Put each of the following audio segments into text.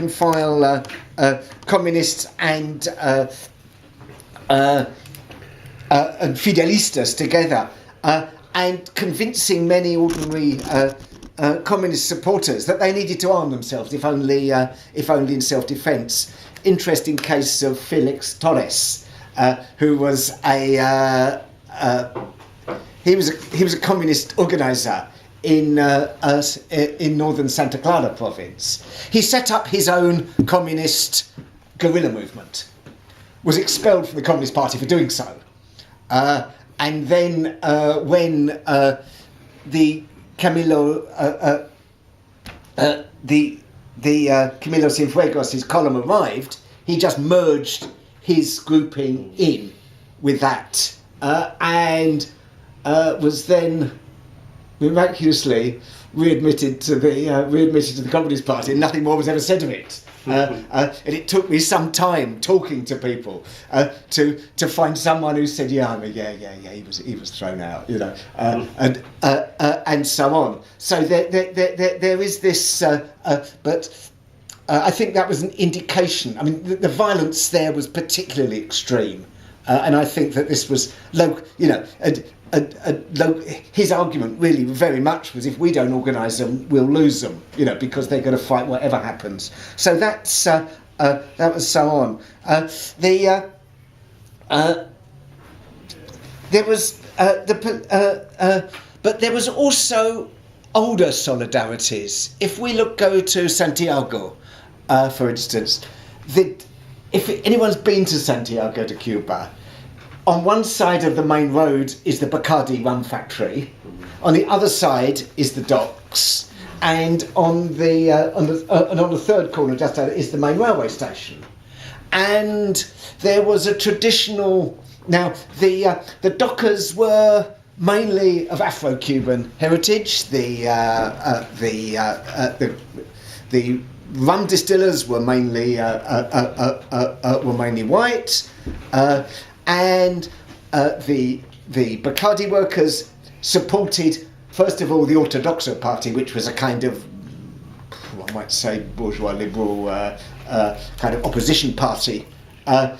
file communists and fidelistas together, and convincing many ordinary communist supporters that they needed to arm themselves, if only in self-defence. Interesting case of Felix Torres, who was a communist organiser in northern Santa Clara province. He set up his own communist guerrilla movement, was expelled from the Communist Party for doing so, and then when the Camilo Cienfuegos, his column, arrived, he just merged his grouping in with that, and was then miraculously readmitted to the Communist Party, and nothing more was ever said of it. And it took me some time talking to people to find someone who said, he was thrown out, and so on. So there is this, but I think that was an indication. I mean, the violence there was particularly extreme, and I think that this was his argument really very much was, if we don't organise them, we'll lose them, because they're going to fight whatever happens. So that was so on. There was but there was also older solidarities. If we go to Santiago, for instance, if anyone's been to Santiago de Cuba, on one side of the main road is the Bacardi rum factory. On the other side is the docks, and on the third corner just out is the main railway station. And there was a traditional. Now the dockers were mainly of Afro-Cuban heritage. The rum distillers were mainly white. And the Bacardi workers supported, first of all, the Ortodoxo Party, which was a kind of, I might say, bourgeois liberal kind of opposition party, and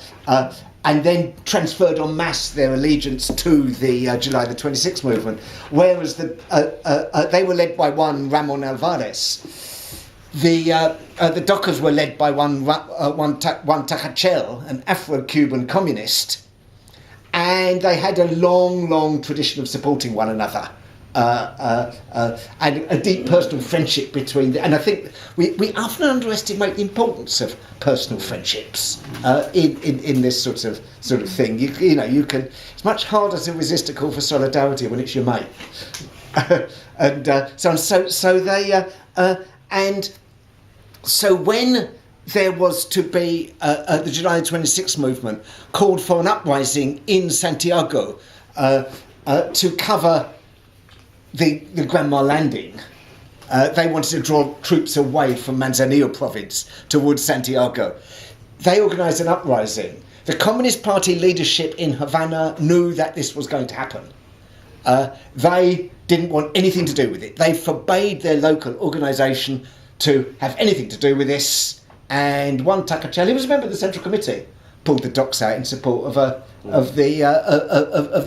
then transferred en masse their allegiance to the July the 26th movement, whereas they were led by one Ramon Alvarez. The dockers were led by one Tajachel, an Afro-Cuban communist. And they had a long tradition of supporting one another, and a deep personal friendship between them. And I think we often underestimate the importance of personal friendships in this sort of thing. You can. It's much harder to resist a call for solidarity when it's your mate, and so when there was to be the July 26th movement called for an uprising in Santiago to cover the Granma landing. They wanted to draw troops away from Manzanillo province towards Santiago. They organised an uprising. The Communist Party leadership in Havana knew that this was going to happen. They didn't want anything to do with it. They forbade their local organisation to have anything to do with this. And one Tajachel, who was a member of the Central Committee, pulled the docks out in support of the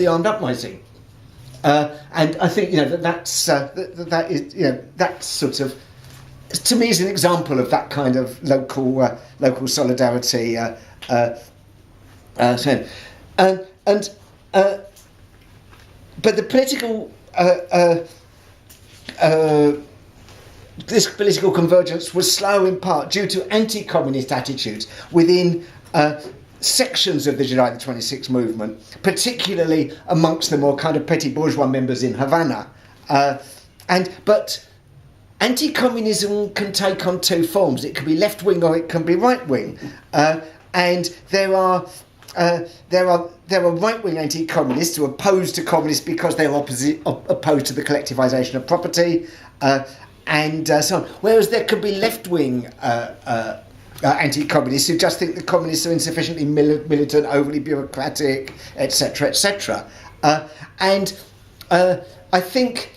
armed uprising. And I think that sort of, to me, is an example of that kind of local solidarity. But the political. This political convergence was slow in part due to anti-communist attitudes within sections of the July the 26th movement, particularly amongst the more kind of petty bourgeois members in Havana. But anti-communism can take on two forms. It can be left-wing or it can be right-wing. And there are right-wing anti-communists who are opposed to communists because they're opposed to the collectivisation of property. And so on. Whereas there could be left-wing anti-communists who just think the communists are insufficiently militant, overly bureaucratic, etc., etc. And I think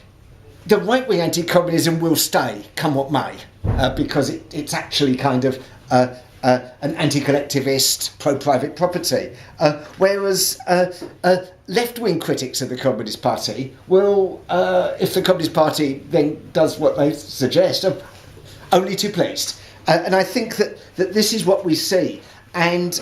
the right-wing anti-communism will stay, come what may, because it's actually kind of an anti-collectivist, pro-private property. Whereas left-wing critics of the Communist Party will, if the Communist Party then does what they suggest, are only too pleased. And I think that this is what we see. And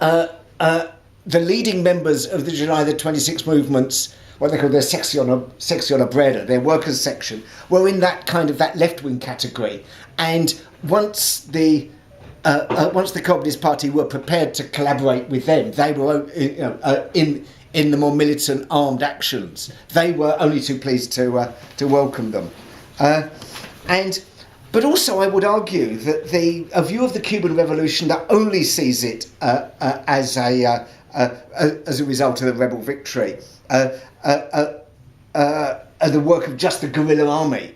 the leading members of the July the 26th movements, what they call their section obrera, their workers' section, were in that kind of that left-wing category. And once the Communist Party were prepared to collaborate with them, they were in the more militant armed actions. They were only too pleased to welcome them. But also, I would argue that a view of the Cuban Revolution that only sees it as a result of the rebel victory, the work of just the guerrilla army,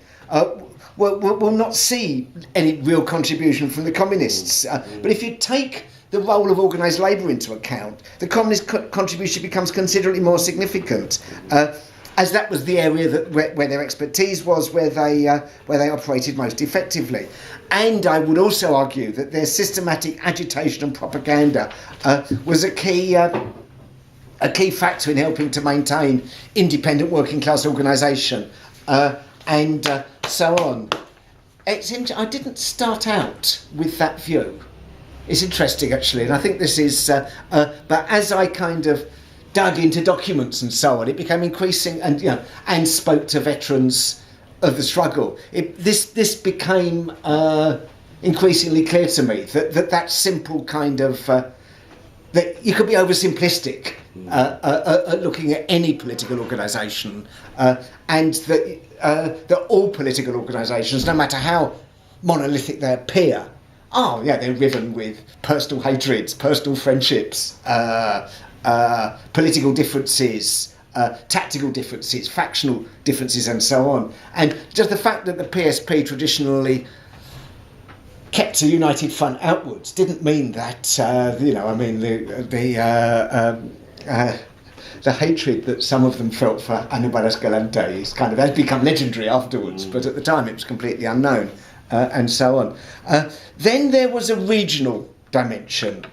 will not see any real contribution from the communists. But if you take the role of organised labour into account, the communist contribution becomes considerably more significant, as that was the area where their expertise was, where they operated most effectively. And I would also argue that their systematic agitation and propaganda was a key factor in helping to maintain independent working class organisation, and so on. I didn't start out with that view. It's interesting, actually, and I think this is. But as I kind of dug into documents and so on, it became increasing, and spoke to veterans of the struggle. This became increasingly clear to me that simple kind of that you could be oversimplistic at looking at any political organisation, and that all political organisations, no matter how monolithic they appear, they're riven with personal hatreds, personal friendships, political differences, tactical differences, factional differences, and so on. And just the fact that the PSP traditionally kept a united front outwards didn't mean that the hatred that some of them felt for Aníbal Escalante has become legendary afterwards, but at the time it was completely unknown, and so on. Then there was a regional dimension.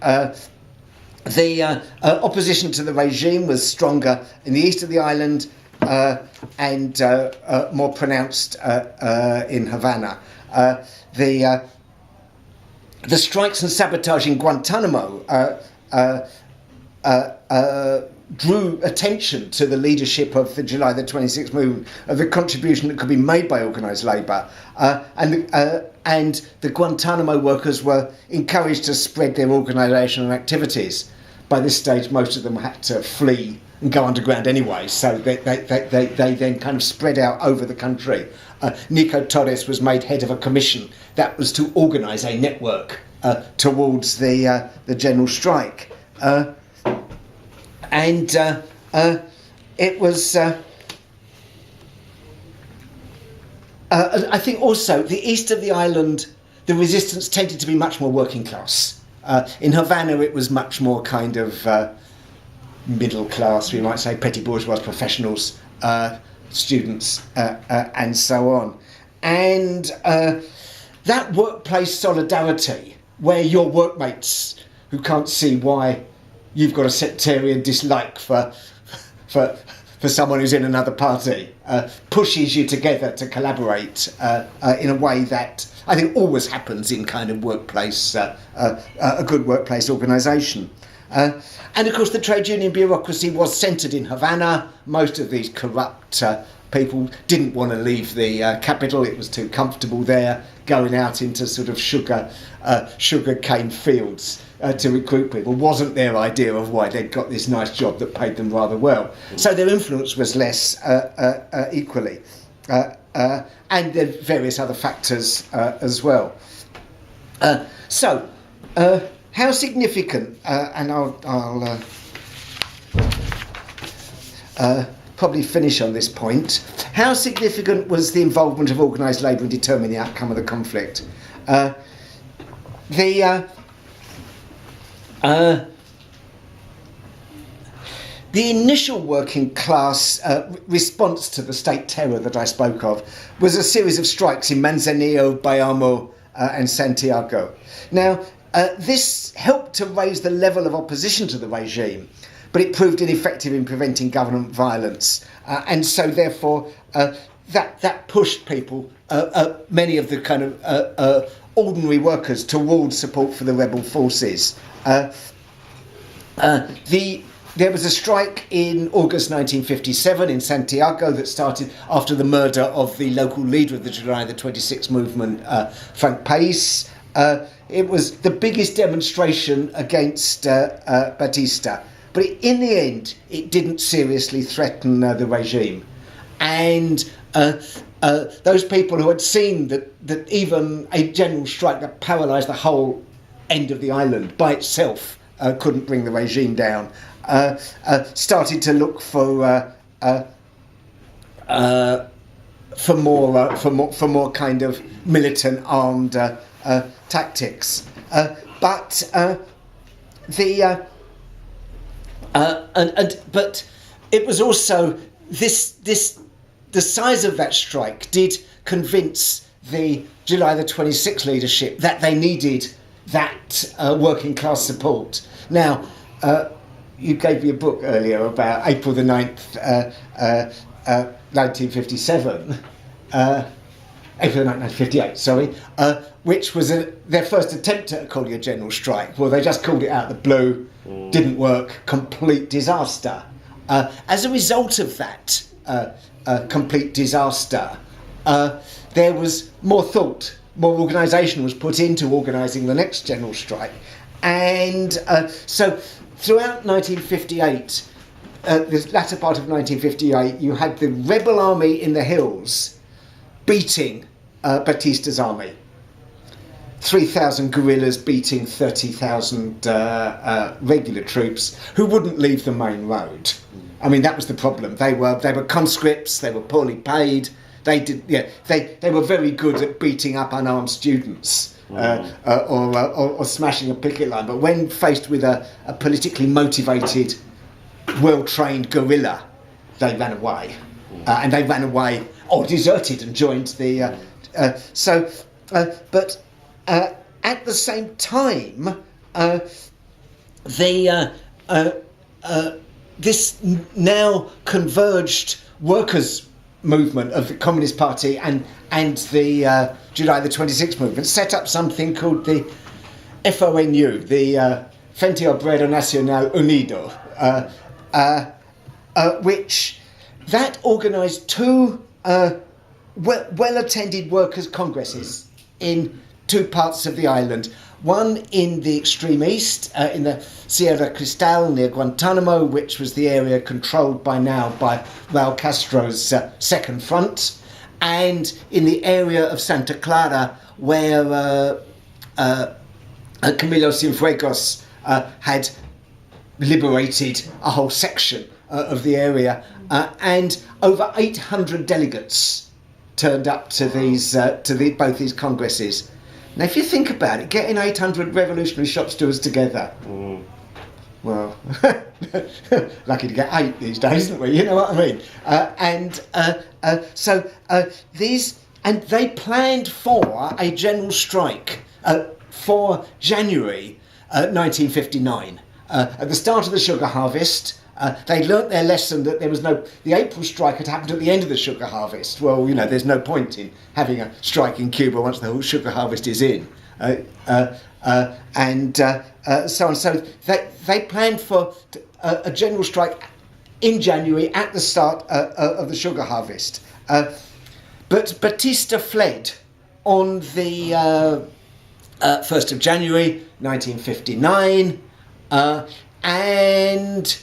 The opposition to the regime was stronger in the east of the island, and more pronounced in Havana. The strikes and sabotage in Guantanamo drew attention to the leadership of the July the 26th movement, of the contribution that could be made by organised labour, and the Guantanamo workers were encouraged to spread their organisational activities. By this stage, most of them had to flee and go underground anyway, so they then kind of spread out over the country. Nico Torres was made head of a commission that was to organise a network towards the general strike. It was. I think also the east of the island, the resistance tended to be much more working class. In Havana, it was much more kind of middle class, we might say, petty bourgeois professionals, students, and so on. And that workplace solidarity, where your workmates who can't see why you've got a sectarian dislike for someone who's in another party, pushes you together to collaborate in a way that I think always happens in kind of workplace, a good workplace organisation. And of course the trade union bureaucracy was centred in Havana. Most of these corrupt people didn't want to leave the capital. It was too comfortable there, going out into sort of sugar cane fields to recruit people wasn't their idea of why they'd got this nice job that paid them rather well. So their influence was less equally. And there are various other factors as well. So, how significant, and I'll probably finish on this point, how significant was the involvement of organised labour in determining the outcome of the conflict? The The initial working class response to the state terror that I spoke of was a series of strikes in Manzanillo, Bayamo, and Santiago. Now, this helped to raise the level of opposition to the regime, but it proved ineffective in preventing government violence, and so therefore that pushed people, many of the kind of ordinary workers, towards support for the rebel forces. There was a strike in August 1957 in Santiago that started after the murder of the local leader of the July the 26th movement, Frank País. It was the biggest demonstration against Batista, but in the end, it didn't seriously threaten the regime. And those people who had seen that even a general strike that paralysed the whole end of the island by itself couldn't bring the regime down, started to look for more kind of militant armed tactics. But it was also the size of that strike did convince the July the 26th leadership that they needed that working class support. Now, you gave me a book earlier about April the 9th, 1957, April the 9th, 1958, sorry, which was their first attempt at calling a general strike. Well, they just called it out of the blue, didn't work, complete disaster. As a result of that complete disaster, there was more thought, more organisation was put into organising the next general strike. And so throughout 1958, the latter part of 1958, you had the rebel army in the hills beating Batista's army. 3,000 guerrillas beating 30,000 regular troops who wouldn't leave the main road. I mean, that was the problem. They were conscripts. They were poorly paid. They were very good at beating up unarmed students. Or smashing a picket line, but when faced with a politically motivated, well-trained guerrilla, they ran away, and they ran away or deserted and joined the. But at the same time, this now converged workers' movement of the Communist Party and the July the 26th movement set up something called the FONU, the Frente Obrero Nacional Unido, which that organised two well-attended workers' congresses in two parts of the island. One in the extreme east, in the Sierra Cristal near Guantanamo, which was the area controlled by Raul Castro's Second Front, and in the area of Santa Clara, where Camilo Cienfuegos had liberated a whole section of the area, and over 800 delegates turned up to both these congresses. Now, if you think about it, getting 800 revolutionary shop stewards together, well, lucky to get 8 these days, isn't we? You know what I mean? And they planned for a general strike for January 1959. At the start of the sugar harvest, they learnt their lesson that the April strike had happened at the end of the sugar harvest. Well, there's no point in having a strike in Cuba once the whole sugar harvest is in. And so on. So they planned for a general strike in January at the start of the sugar harvest. But Batista fled on the 1st of January 1959, and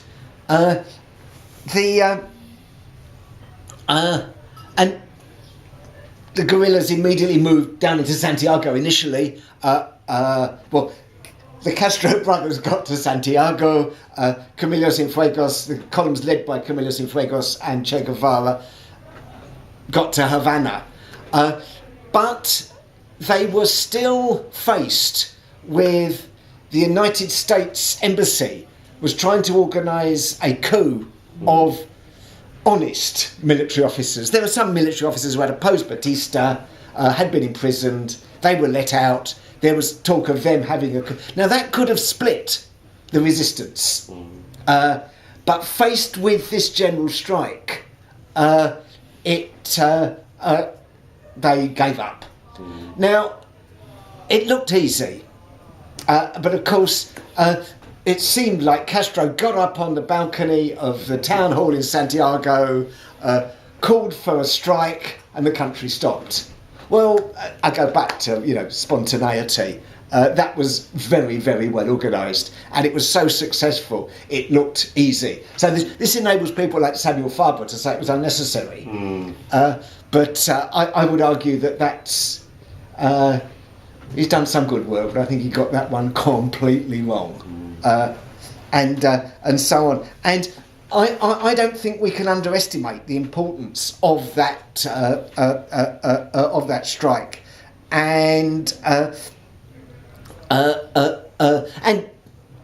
the guerrillas immediately moved down into Santiago initially. The Castro brothers got to Santiago. Camilo Cienfuegos, the columns led by Camilo Cienfuegos and Che Guevara, got to Havana. But they were still faced with the United States Embassy was trying to organise a coup of honest military officers. There were some military officers who had opposed Batista, had been imprisoned, they were let out, there was talk of them having a coup. Now that could have split the resistance, but faced with this general strike, they gave up. Now, it looked easy, but of course, it seemed like Castro got up on the balcony of the town hall in Santiago, called for a strike, and the country stopped. Well, I go back to, spontaneity. That was very, very well organised, and it was so successful, it looked easy. So this enables people like Samuel Faber to say it was unnecessary. But I would argue that's... he's done some good work, but I think he got that one completely wrong. And so on. And I don't think we can underestimate the importance of that strike. And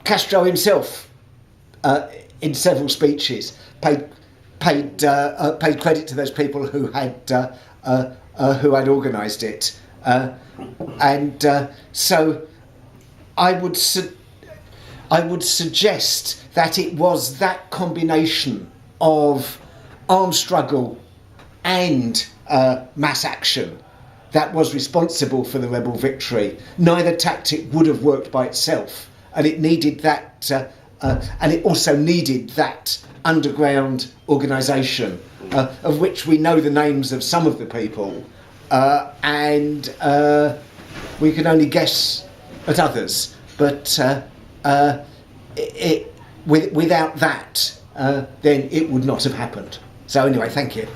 Castro himself, in several speeches, paid credit to those people who had organised it, and so I would suggest that it was that combination of armed struggle and mass action that was responsible for the rebel victory. Neither tactic would have worked by itself, and it needed that, and it also needed that underground organisation, of which we know the names of some of the people, and we can only guess at others. But without that, then it would not have happened. So anyway, thank you.